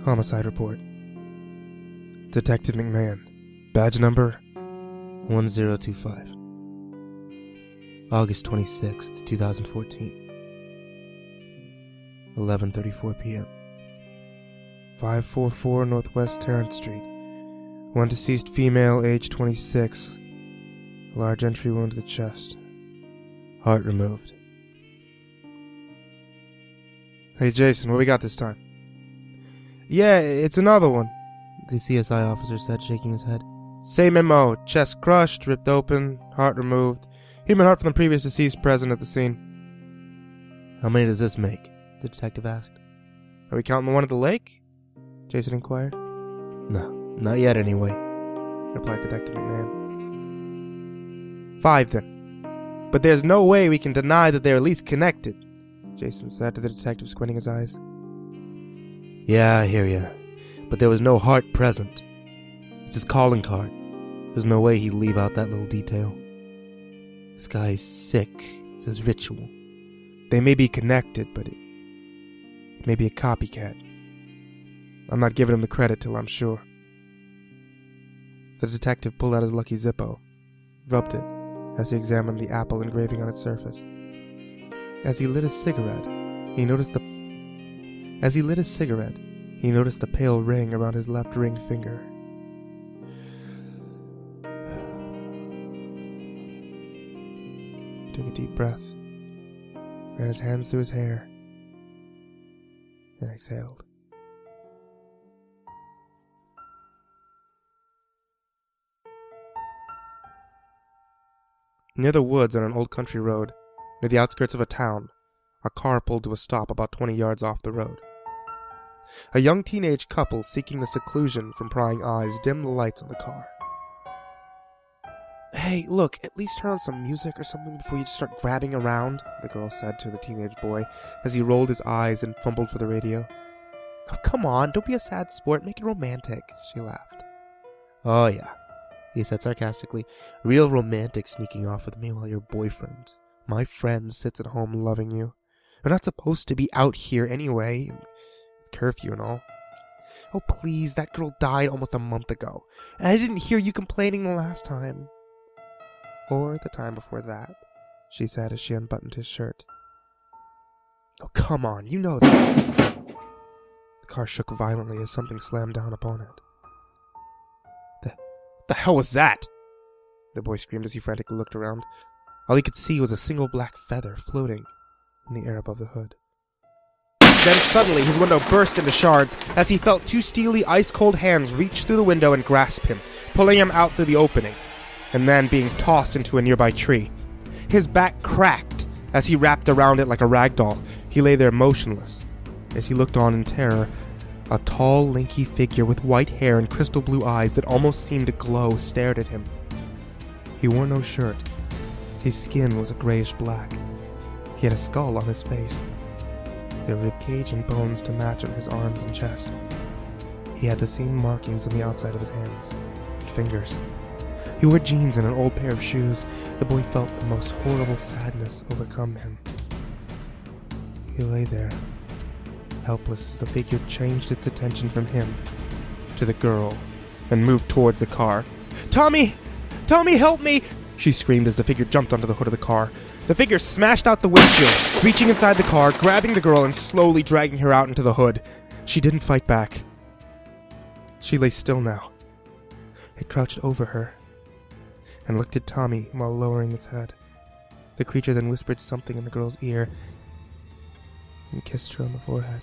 Homicide report. Detective McMahon. Badge number 1025. August 26th, 2014. 11:34 p.m. 544 Northwest Terrence Street. One deceased female, age 26. Large entry wound to the chest. Heart removed. Hey Jason, what we got this time? Yeah, it's another one, the CSI officer said, shaking his head. Same MO. Chest crushed, ripped open, heart removed. Human heart from the previous deceased present at the scene. How many does this make? The detective asked. Are we counting the one at the lake? Jason inquired. No, not yet anyway, replied Detective McMahon. 5 then. But there's no way we can deny that they're at least connected, Jason said to the detective, squinting his eyes. Yeah, I hear ya. But there was no heart present. It's his calling card. There's no way he'd leave out that little detail. This guy's sick. It's his ritual. They may be connected, but it may be a copycat. I'm not giving him the credit till I'm sure. The detective pulled out his lucky Zippo, rubbed it as he examined the apple engraving on its surface. As he lit a cigarette, he noticed the pale ring around his left ring finger. He took a deep breath, ran his hands through his hair, and exhaled. Near the woods on an old country road, near the outskirts of a town, a car pulled to a stop about 20 yards off the road. A young teenage couple seeking the seclusion from prying eyes dimmed the lights on the car. Hey, look, at least turn on some music or something before you just start grabbing around, the girl said to the teenage boy as he rolled his eyes and fumbled for the radio. Oh, come on, don't be a sad sport, make it romantic, she laughed. Oh yeah, he said sarcastically. Real romantic sneaking off with me while your boyfriend, my friend, sits at home loving you. We're not supposed to be out here anyway. Curfew and all. Oh please, that girl died almost a month ago, and I didn't hear you complaining the last time. Or the time before that, she said as she unbuttoned his shirt. Oh come on, you know that. The car shook violently as something slammed down upon it. The hell was that? The boy screamed as he frantically looked around. All he could see was a single black feather floating in the air above the hood. Then suddenly his window burst into shards as he felt 2 steely, ice-cold hands reach through the window and grasp him, pulling him out through the opening, and then being tossed into a nearby tree. His back cracked as he wrapped around it like a rag doll. He lay there motionless. As he looked on in terror, a tall, lanky figure with white hair and crystal blue eyes that almost seemed to glow stared at him. He wore no shirt. His skin was a grayish black. He had a skull on his face. There were ribcage and bones to match on his arms and chest. He had the same markings on the outside of his hands and fingers. He wore jeans and an old pair of shoes. The boy felt the most horrible sadness overcome him. He lay there, helpless as the figure changed its attention from him to the girl and moved towards the car. Tommy! Tommy, help me! She screamed as the figure jumped onto the hood of the car. The figure smashed out the windshield, reaching inside the car, grabbing the girl and slowly dragging her out into the hood. She didn't fight back. She lay still now. It crouched over her and looked at Tommy while lowering its head. The creature then whispered something in the girl's ear and kissed her on the forehead.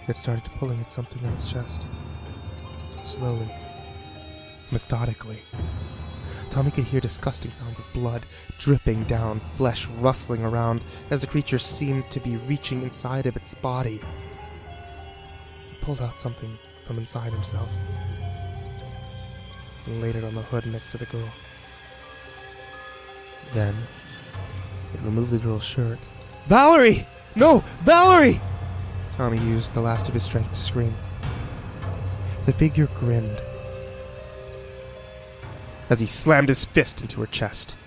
It started pulling at something on its chest. Slowly, methodically. Tommy could hear disgusting sounds of blood dripping down, flesh rustling around as the creature seemed to be reaching inside of its body. He pulled out something from inside himself and laid it on the hood next to the girl. Then, it removed the girl's shirt. Valerie! No! Valerie! Tommy used the last of his strength to scream. The figure grinned as he slammed his fist into her chest.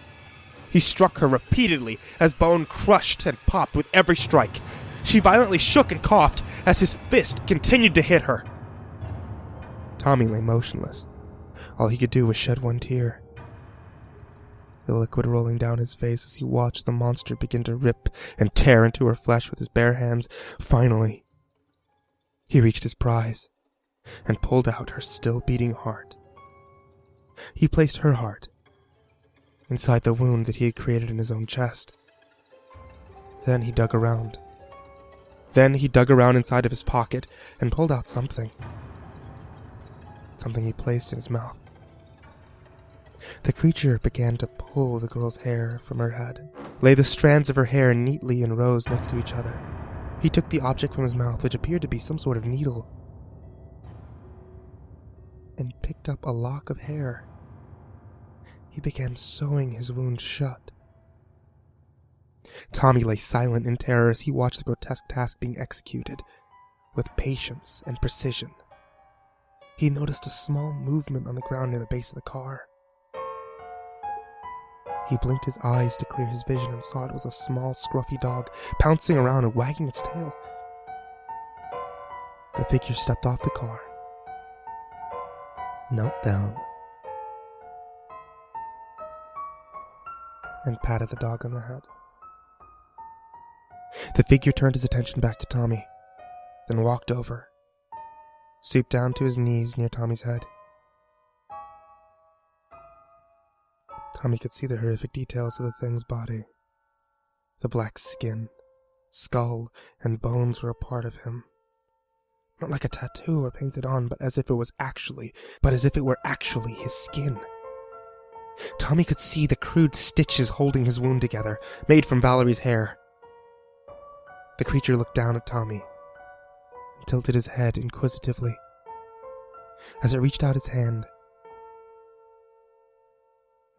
He struck her repeatedly as bone crushed and popped with every strike. She violently shook and coughed as his fist continued to hit her. Tommy lay motionless. All he could do was shed one tear. The liquid rolling down his face as he watched the monster begin to rip and tear into her flesh with his bare hands. Finally, he reached his prize and pulled out her still beating heart. He placed her heart inside the wound that he had created in his own chest. Then he dug around. Inside of his pocket and pulled out something. Something he placed in his mouth. The creature began to pull the girl's hair from her head, lay the strands of her hair neatly in rows next to each other. He took the object from his mouth, which appeared to be some sort of needle, and picked up a lock of hair. He began sewing his wound shut. Tommy lay silent in terror as he watched the grotesque task being executed with patience and precision. He noticed a small movement on the ground near the base of the car. He blinked his eyes to clear his vision and saw it was a small, scruffy dog pouncing around and wagging its tail. The figure stepped off the car, knelt down, and patted the dog on the head. The figure turned his attention back to Tommy, then walked over, stooped down to his knees near Tommy's head. Tommy could see the horrific details of the thing's body. The black skin, skull, and bones were a part of him. Not like a tattoo or painted on, but as if it were actually his skin. Tommy could see the crude stitches holding his wound together, made from Valerie's hair. The creature looked down at Tommy and tilted his head inquisitively. As it reached out its hand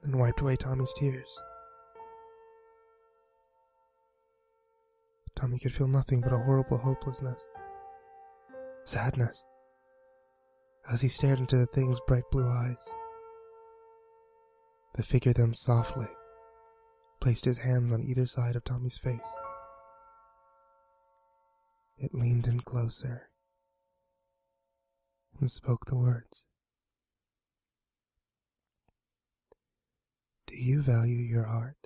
and wiped away Tommy's tears. Tommy could feel nothing but a horrible hopelessness, sadness, as he stared into the thing's bright blue eyes. The figure then softly placed his hands on either side of Tommy's face. It leaned in closer and spoke the words. Do you value your heart?